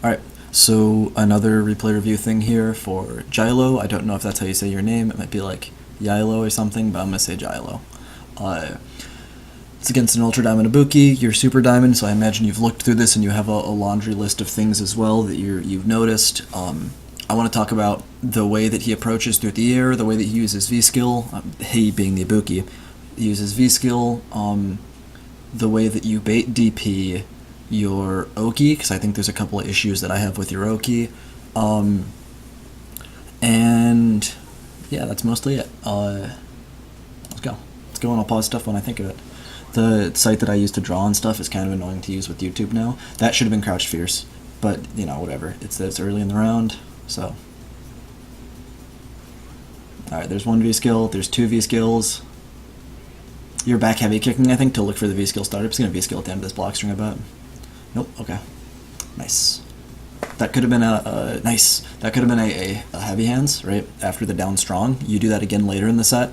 Alright, so another replay review thing here for Gylo. I don't know if that's how you say your name. It might be like Gylo or something, but I'm going to say Gylo. It's against an Ultra Diamond Ibuki. You're Super Diamond, so I imagine you've looked through this and you have a laundry list of things as well that you've noticed. I want to talk about the way that he approaches through the air, the way that he uses V-Skill, he being the Ibuki. He uses V-Skill, the way that you bait DP your Oki, because I think there's a couple of issues that I have with your Oki. And yeah, that's mostly it. Let's go. Let's go, and I'll pause stuff when I think of it. The site that I use to draw and stuff is kind of annoying to use with YouTube now. That should have been Crouched Fierce, but you know, whatever. It's early in the round, so. Alright, there's one V-Skill, there's two V-Skills. You're back heavy kicking, I think, to look for the V-Skill startup. It's going to V-Skill at the end of this block string, I bet. Nope, okay. Nice. That could have been nice. That could have been a heavy hands, right? After the down strong. You do that again later in the set.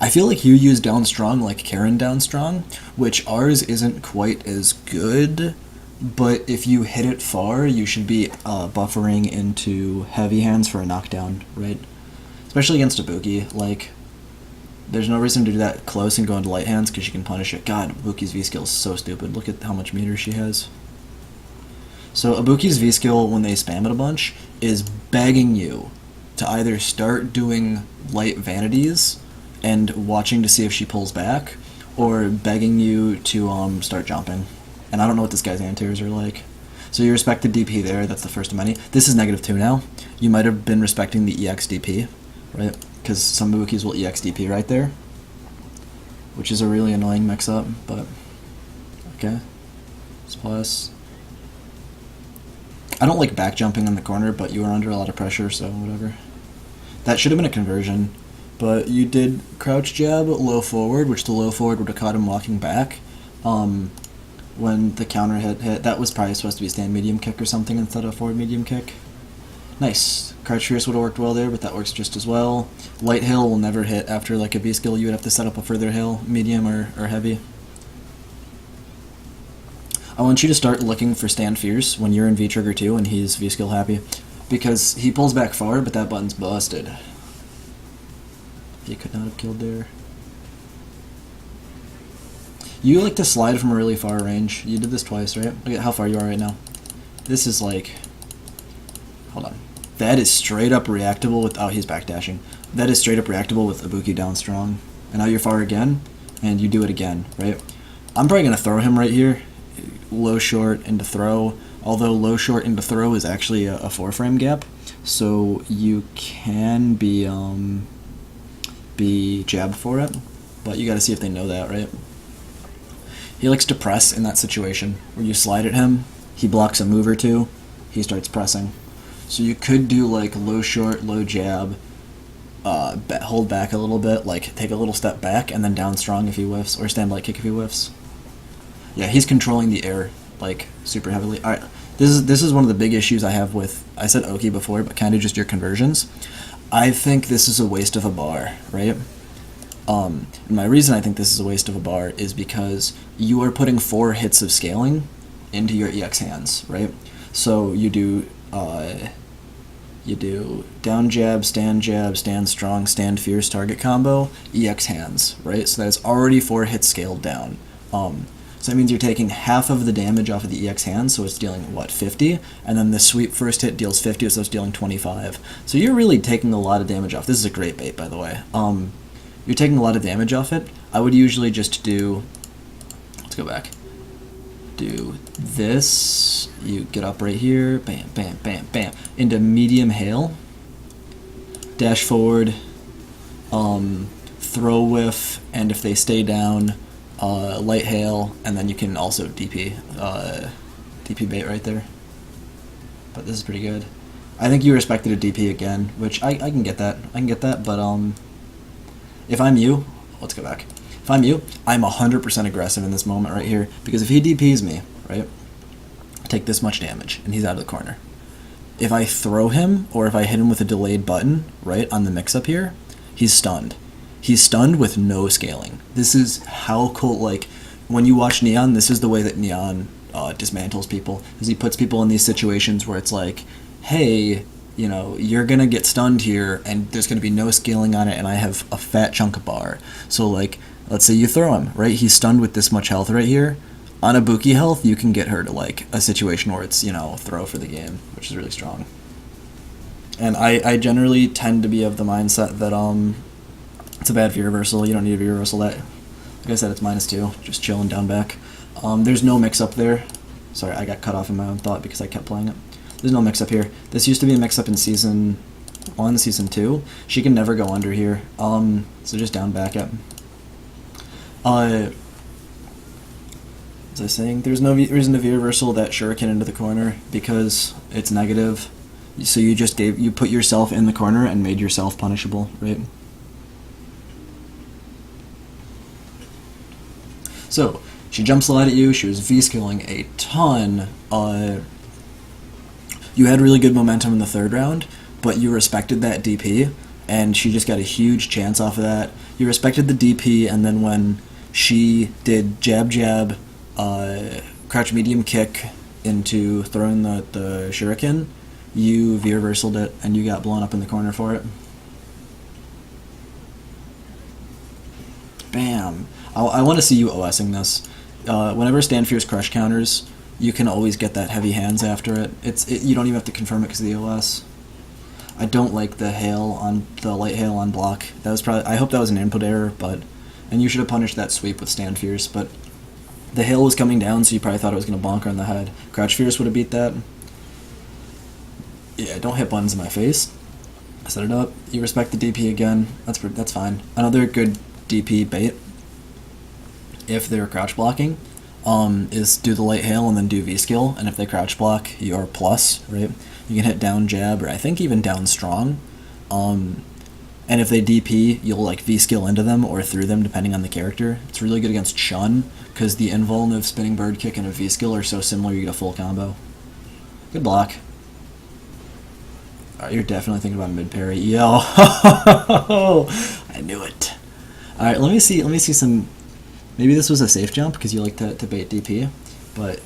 I feel like you use down strong like Karen down strong, which ours isn't quite as good, but if you hit it far, you should be buffering into heavy hands for a knockdown, right? Especially against Ibuki, like, there's no reason to do that close and go into light hands because you can punish it. God, Ibuki's V-Skill is so stupid. Look at how much meter she has. So Ibuki's V-Skill, when they spam it a bunch, is begging you to either start doing light vanities and watching to see if she pulls back, or begging you to start jumping. And I don't know what this guy's anti-airs are like. So you respected DP there, that's the first of many. This is -2 now. You might have been respecting the EX DP, right? Because some Ibukis will EX DP right there, which is a really annoying mix-up, but okay. It's plus. I don't like back jumping in the corner, but you were under a lot of pressure, so whatever. That should have been a conversion, but you did crouch jab low forward, which the low forward would have caught him walking back. When the counter hit, that was probably supposed to be a stand medium kick or something instead of forward medium kick. Nice. Crouch Fierce would have worked well there, but that works just as well. Light hail will never hit after like a V-Skill. You would have to set up a further hail, medium or heavy. I want you to start looking for Stand Fierce when you're in V-Trigger 2 and he's V-Skill happy, because he pulls back far, but that button's busted. He could not have killed there. You like to slide from a really far range. You did this twice, right? Look at how far you are right now. This is like... Hold on. That is straight up reactable with... Oh, he's backdashing. That is straight up reactable with Ibuki down strong. And now you're far again, and you do it again, right? I'm probably going to throw him right here. Low short into throw. Although low short into throw is actually a 4-frame gap, so you can be jab for it, but you got to see if they know that, right? He likes to press in that situation where you slide at him, he blocks a move or two, he starts pressing. So you could do like low short, low jab, hold back a little bit, like take a little step back, and then down strong if he whiffs, or stand light kick if he whiffs. Yeah, he's controlling the air like super heavily. All right, this is one of the big issues I have with, I said Oki before, but kind of just your conversions. I think this is a waste of a bar, right? And my reason I think this is a waste of a bar is because you are putting 4 hits of scaling into your EX hands, right? So you do down jab, stand strong, stand fierce target combo, EX hands, right? So that's already 4 hits scaled down. So that means you're taking half of the damage off of the EX hands, so it's dealing, what, 50? And then the sweep first hit deals 50, so it's dealing 25. So you're really taking a lot of damage off. This is a great bait, by the way. You're taking a lot of damage off it. I would usually just do, let's go back, do this, you get up right here, bam, bam, bam, bam, into medium hail, dash forward, throw whiff, and if they stay down, light hail, and then you can also DP bait right there. But this is pretty good. I think you respected a DP again, which I can get that. But if I'm you, let's go back. If I'm you, I'm 100% aggressive in this moment right here, because if he DPs me, right, I take this much damage, and he's out of the corner. If I throw him, or if I hit him with a delayed button, right, on the mix-up here, he's stunned. He's stunned with no scaling. This is how cool, like, when you watch Neon, this is the way that Neon dismantles people, because he puts people in these situations where it's like, hey, you know, you're gonna get stunned here, and there's gonna be no scaling on it, and I have a fat chunk of bar. So like, let's say you throw him, right? He's stunned with this much health right here. On a Buki health, you can get her to like a situation where it's, you know, throw for the game, which is really strong. And I generally tend to be of the mindset that it's a bad V-reversal. You don't need a V-reversal. That, like I said, it's -2, just chilling down back. There's no mix-up there. Sorry, I got cut off in my own thought because I kept playing it. There's no mix-up here. This used to be a mix-up in Season 1, Season 2. She can never go under here. So just down back it. As I was saying, there's no reason to V-reversal that shuriken into the corner because it's negative. So you put yourself in the corner and made yourself punishable, right? So she jump slide at you. She was V-skilling a ton. You had really good momentum in the third round, but you respected that DP, and she just got a huge chance off of that. You respected the DP, and then when she did jab jab, crouch medium kick into throwing the shuriken, you V-reversaled it, and you got blown up in the corner for it. Bam. I want to see you OSing this. Whenever Stand Fierce crush counters, you can always get that heavy hands after it. You don't even have to confirm it because of the OS. I don't like the light hail on block. That was probably, I hope that was an input error, and you should have punished that sweep with Stand Fierce, but the hail was coming down, so you probably thought it was going to bonk her on the head. Crouch Fierce would have beat that. Yeah, don't hit buttons in my face. Set it up. You respect the DP again. That's fine. Another good DP bait, if they're crouch blocking, is do the light hail and then do V-skill, and if they crouch block, you're plus, right? You can hit down jab, or I think even down strong. And if they DP, you'll like V-skill into them or through them, depending on the character. It's really good against Chun, because the invuln of spinning bird kick and a V-skill are so similar you get a full combo. Good block. Alright, you're definitely thinking about mid parry. Yo, I knew it. Alright, let me see some. Maybe this was a safe jump because you like to bait DP, but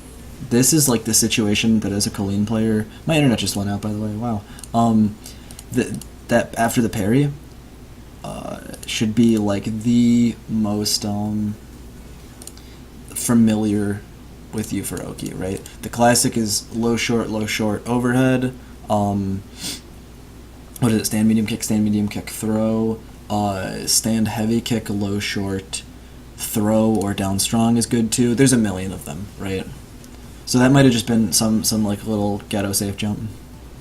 this is like the situation that as a Colleen player, my internet just went out, by the way. Wow. That after the parry should be like the most familiar with you for Oki, right? The classic is low short overhead. What is it? Stand medium kick, throw. Stand heavy kick, low short, throw, or down strong is good too. There's a million of them, right? So that might have just been some like little ghetto safe jump.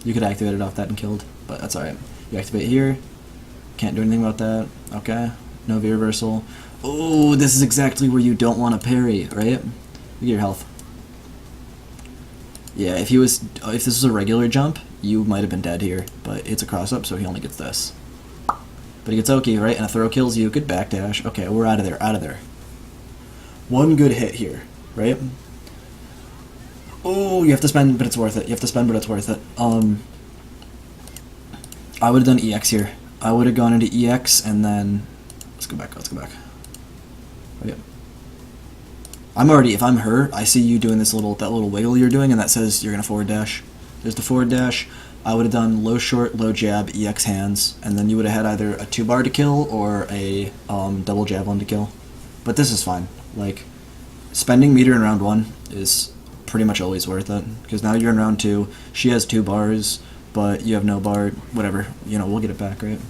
You could activate it off that and killed, but that's alright. You activate here. Can't do anything about that. Okay. No V-reversal. Oh, this is exactly where you don't want to parry, right? Look at your health. Yeah, if this was a regular jump, you might have been dead here, but it's a cross-up, so he only gets this. But he gets Oki, right? And a throw kills you. Good backdash. Okay, we're out of there. One good hit here, right? Oh, you have to spend, but it's worth it. I would have done EX here. I would have gone into EX, and then... Let's go back. Right. If I'm her, I see you doing that little wiggle you're doing, and that says you're going to forward dash. There's the forward dash. I would have done low short, low jab, EX hands, and then you would have had either a 2-bar to kill or a double javelin to kill. But this is fine. Like, spending meter in round 1 is pretty much always worth it, because now you're in round 2. She has 2 bars, but you have no bar. Whatever. You know, we'll get it back, right?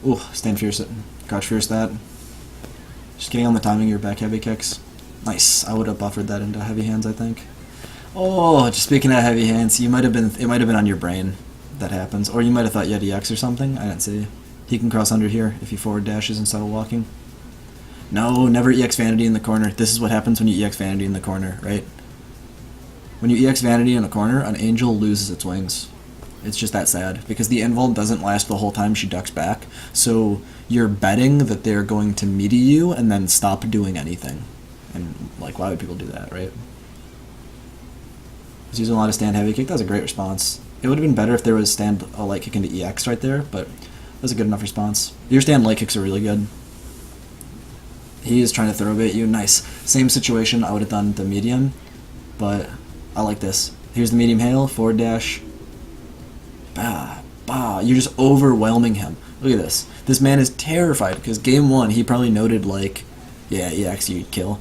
Ooh, Stand Fierce it. Crouch Fierce that. Just getting on the timing of your back heavy kicks. Nice. I would have buffered that into heavy hands, I think. Oh, just speaking of heavy hands, it might have been on your brain that happens, or you might have thought you had EX or something. I didn't see. He can cross under here if he forward dashes instead of walking. No, never EX Vanity in the corner. This is what happens when you EX Vanity in the corner, right? When you EX Vanity in the corner, an angel loses its wings. It's just that sad, because the invuln doesn't last the whole time she ducks back, so you're betting that they're going to meaty you and then stop doing anything. And, like, why would people do that, right? He's using a lot of stand heavy kick. That was a great response. It would have been better if there was stand light kick into EX right there, but that was a good enough response. Your stand light kicks are really good. He is trying to throw bait you. Nice. Same situation. I would have done the medium. but I like this. Here's the medium hail, forward dash. Bah, bah. You're just overwhelming him. Look at this. This man is terrified because game 1 he probably noted like, yeah, EX you'd kill.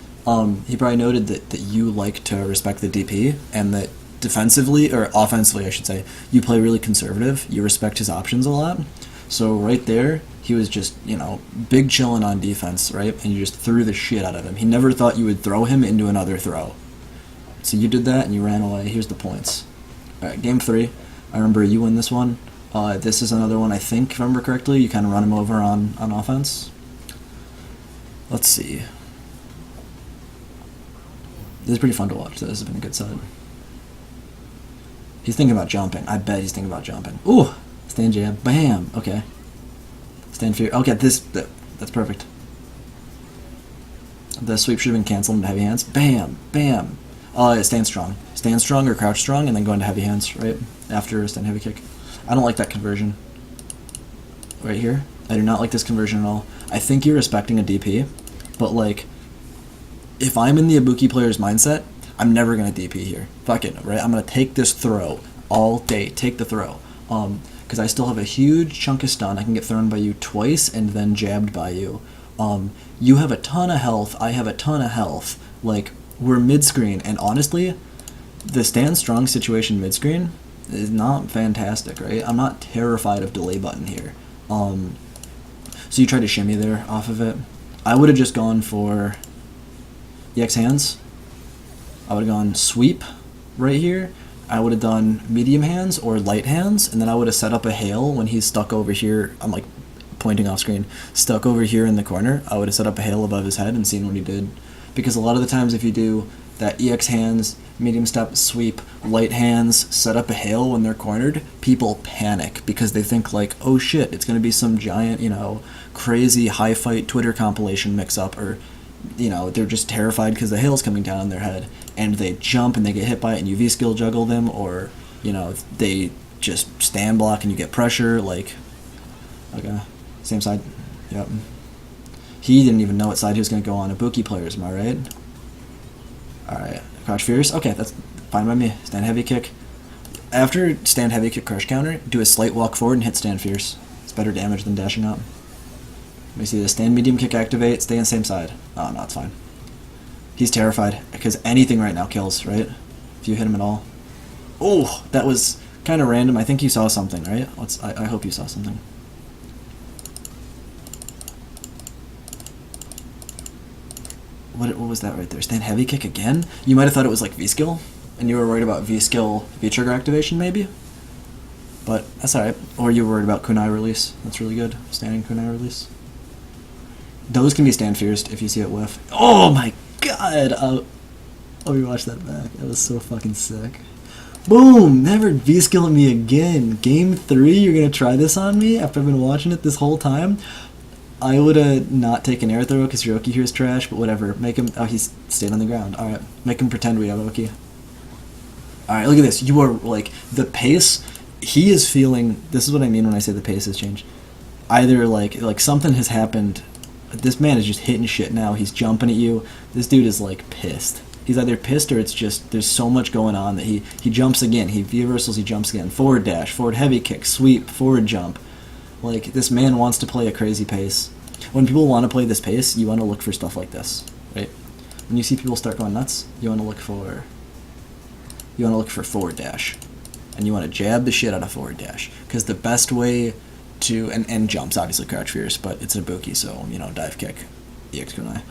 He probably noted that you like to respect the DP and that defensively, or offensively I should say, you play really conservative. You respect his options a lot. So right there, he was just, you know, big chillin' on defense, right? And you just threw the shit out of him. He never thought you would throw him into another throw. So you did that and you ran away. Here's the points. Alright, game 3. I remember you win this one. This is another one, I think, if I remember correctly. You kind of run him over on offense. Let's see. This is pretty fun to watch. This has been a good set. He's thinking about jumping. I bet he's thinking about jumping. Ooh! Stand jab. Bam! Okay. Stand fear. Okay, that's perfect. The sweep should have been canceled into heavy hands. Bam! Bam! Stand strong. Stand strong or crouch strong and then go into heavy hands, right? After stand heavy kick. I don't like that conversion. Right here. I do not like this conversion at all. I think you're respecting a DP, but like, if I'm in the Ibuki player's mindset, I'm never going to DP here. Fuck it, right? I'm going to take this throw all day. Take the throw. Because I still have a huge chunk of stun. I can get thrown by you twice and then jabbed by you. You have a ton of health. I have a ton of health. Like, we're mid-screen, and honestly, the stand strong situation mid-screen is not fantastic, right? I'm not terrified of delay button here. So you try to shimmy there off of it. I would have just gone for EX hands. I would have gone sweep right here. I would have done medium hands or light hands, and then I would have set up a hail when he's stuck over here. I'm like pointing off screen. Stuck over here in the corner. I would have set up a hail above his head and seen what he did. Because a lot of the times if you do that EX hands, medium step, sweep, light hands, set up a hail when they're cornered, people panic because they think like, oh shit, it's going to be some giant, you know, crazy high fight Twitter compilation mix up, or, you know, they're just terrified because the hail's coming down on their head and they jump and they get hit by it and you V-skill juggle them, or, you know, they just stand block and you get pressure, like, okay, same side, yep. He didn't even know what side he was going to go on. Ibuki players, am I right? Alright, crouch fierce. Okay, that's fine by me. Stand heavy kick. After stand heavy kick crush counter, do a slight walk forward and hit stand fierce. It's better damage than dashing up. Let me see this. Stand medium kick activate, stay on the same side. Oh, no, it's fine. He's terrified, because anything right now kills, right? If you hit him at all. Oh, that was kind of random. I think you saw something, right? I hope you saw something. What was that right there? Stand heavy kick again? You might have thought it was like V-skill, and you were worried about V-skill V-trigger activation maybe? But that's alright. Or you were worried about kunai release. That's really good. Standing kunai release. Those can be stand fierced if you see it whiff. Oh my god! I'll rewatch that back. That was so fucking sick. Boom! Never V-skill at me again. Game 3, you're gonna try this on me after I've been watching it this whole time? I would have not taken air throw because your Oki here is trash, but whatever. Make him... Oh, he's stayed on the ground. Alright. Make him pretend we have Oki. Alright, look at this. You are, like, the pace... He is feeling... This is what I mean when I say the pace has changed. Either, like something has happened. This man is just hitting shit now. He's jumping at you. This dude is, like, pissed. He's either pissed or it's just... There's so much going on that he jumps again. He V-reversals, he jumps again. Forward dash, forward heavy kick, sweep, forward jump. Like, this man wants to play a crazy pace. When people want to play this pace, you want to look for stuff like this, right? When you see people start going nuts, you want to look for forward dash. And you want to jab the shit out of forward dash. Because the best way to... And jumps, obviously, crouch fierce, but it's a Ibuki, so, you know, dive kick, EX kunai.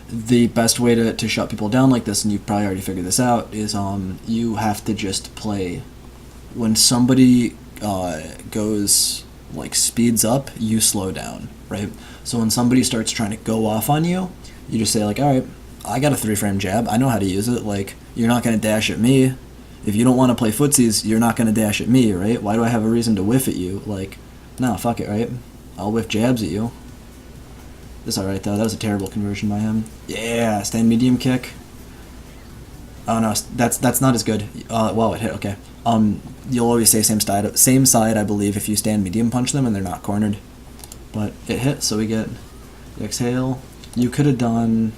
The best way to shut people down like this, and you've probably already figured this out, is you have to just play... When somebody... goes, like, speeds up, you slow down, right? So when somebody starts trying to go off on you, you just say, like, alright, I got a 3-frame jab, I know how to use it, like, you're not going to dash at me. If you don't want to play footsies, you're not going to dash at me, right? Why do I have a reason to whiff at you? Like, no, fuck it, right? I'll whiff jabs at you. This alright, though. That was a terrible conversion by him. Yeah, stand medium kick. Oh, no, that's not as good. Well, it hit, okay. You'll always say same side, I believe, if you stand medium punch them and they're not cornered. But it hit, so we get the exhale. You could have done...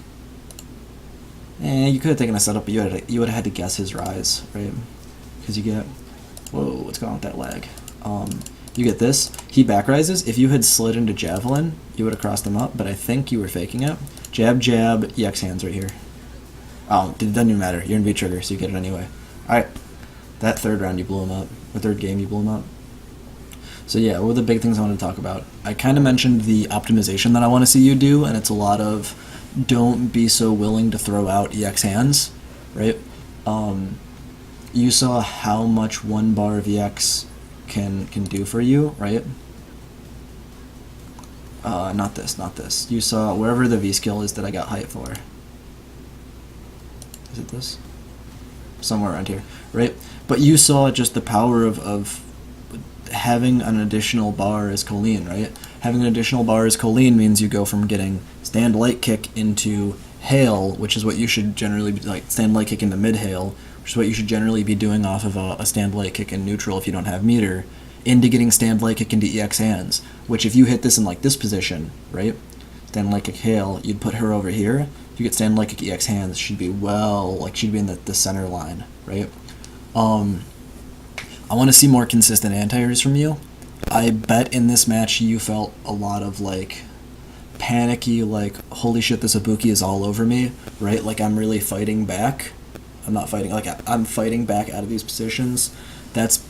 You could have taken a setup, but you would have had to guess his rise, right? Because you get, whoa, what's going on with that lag? You get this. He back rises. If you had slid into javelin, you would have crossed him up, but I think you were faking it. Jab, jab, EX hands right here. Oh, it doesn't even matter. You're in V trigger, so you get it anyway. Alright. That third round, you blew him up. Or third game, you blew him up. So yeah, what were the big things I wanted to talk about? I kind of mentioned the optimization that I want to see you do, and it's a lot of don't be so willing to throw out EX hands, right? You saw how much one bar of EX can do for you, right? Not this, not this. You saw wherever the V skill is that I got height for. Is it this? Somewhere around here, right? But you saw just the power of having an additional bar as Colleen, right? Having an additional bar as Colleen means you go from getting stand light kick into hail, which is what you should generally be, like stand light kick into mid hail, which is what you should generally be doing off of a stand light kick in neutral if you don't have meter, into getting stand light kick into EX hands, which if you hit this in like this position, right? Stand light kick hail, you'd put her over here, you get stand light kick EX hands, she'd be she'd be in the center line, right? I want to see more consistent anti-airs from you. I bet in this match you felt a lot of like panicky, like holy shit, this Ibuki is all over me, right? Like I'm really fighting back. I'm not fighting, like I'm fighting back out of these positions. That's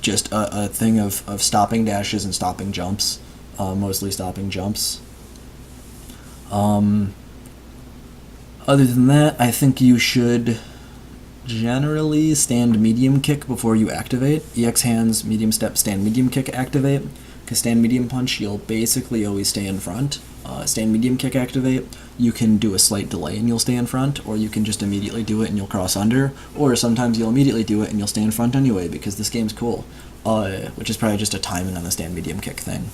just a thing of stopping dashes and stopping jumps, mostly stopping jumps. Other than that, I think you should generally stand medium kick before you activate. EX hands, medium step, stand medium kick, activate. Because stand medium punch, you'll basically always stay in front. Stand medium kick, activate. You can do a slight delay and you'll stay in front, or you can just immediately do it and you'll cross under, or sometimes you'll immediately do it and you'll stay in front anyway because this game's cool. Which is probably just a timing on the stand medium kick thing.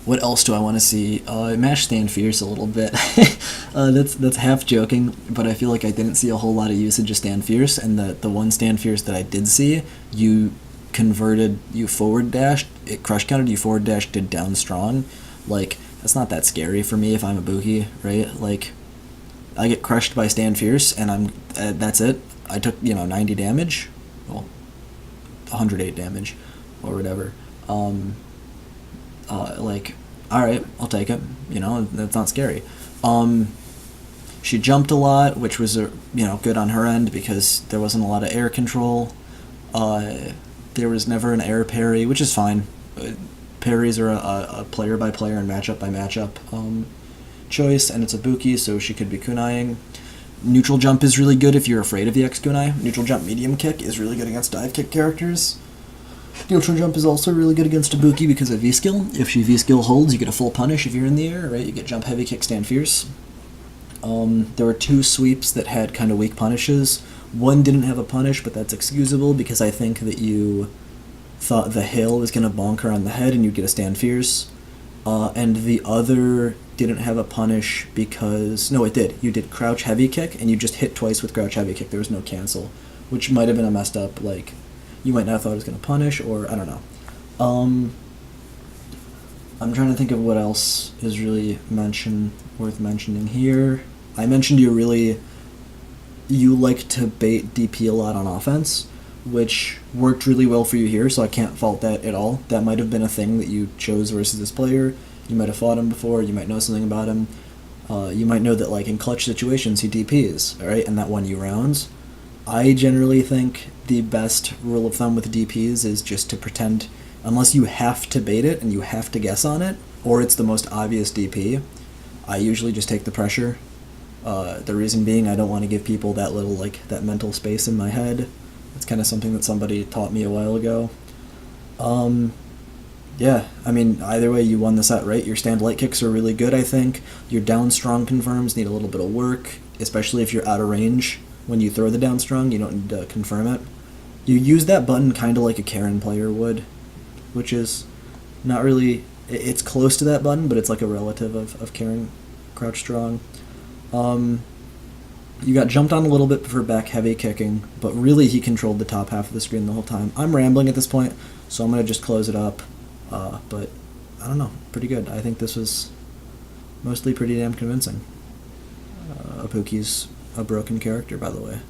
What else do I want to see? Mash stand fierce a little bit. That's half joking, but I feel like I didn't see a whole lot of usage of stand fierce, and the one stand fierce that I did see, you converted, you forward dashed, it crush counted, you forward dashed, did down strong. Like, that's not that scary for me if I'm a Buki, right? Like, I get crushed by stand fierce, and that's it. I took, 90 damage, well, 108 damage, or whatever. Like, alright, I'll take it, that's not scary. She jumped a lot, which was, good on her end because there wasn't a lot of air control. There was never an air parry, which is fine. Parries are a player-by-player and matchup-by-matchup choice, and it's a Buki, so she could be kunaiing. Neutral jump is really good if you're afraid of the EX kunai. Neutral jump medium kick is really good against dive kick characters. Neutral jump is also really good against Ibuki because of V-skill. If she V-skill holds, you get a full punish if you're in the air, right? You get jump heavy, kick, stand fierce. There were two sweeps that had kind of weak punishes. One didn't have a punish, but that's excusable because I think that you thought the hail was going to bonk her on the head and you'd get a stand fierce. And the other didn't have a punish because... No, it did. You did crouch heavy kick and you just hit twice with crouch heavy kick. There was no cancel, which might have been a messed up, like... You might not have thought it was going to punish, or I don't know. I'm trying to think of what else is really worth mentioning here. I mentioned you like to bait DP a lot on offense, which worked really well for you here, so I can't fault that at all. That might have been a thing that you chose versus this player. You might have fought him before, you might know something about him. You might know that like in clutch situations he DPs, alright, and that won you rounds. I generally think the best rule of thumb with DPs is just to pretend, unless you have to bait it and you have to guess on it, or it's the most obvious DP, I usually just take the pressure. The reason being I don't want to give people that little, like, that mental space in my head. It's kind of something that somebody taught me a while ago. Yeah, I mean, either way, you won the set, right? Your stand light kicks are really good, I think. Your down strong confirms need a little bit of work, especially if you're out of range. When you throw the down strong, you don't need to confirm it. You use that button kind of like a Karen player would, which is not really... It's close to that button, but it's like a relative of Karen crouch strong. You got jumped on a little bit for back heavy kicking, but really he controlled the top half of the screen the whole time. I'm rambling at this point, so I'm going to just close it up. But, I don't know, pretty good. I think this was mostly pretty damn convincing. Apuki's a broken character, by the way.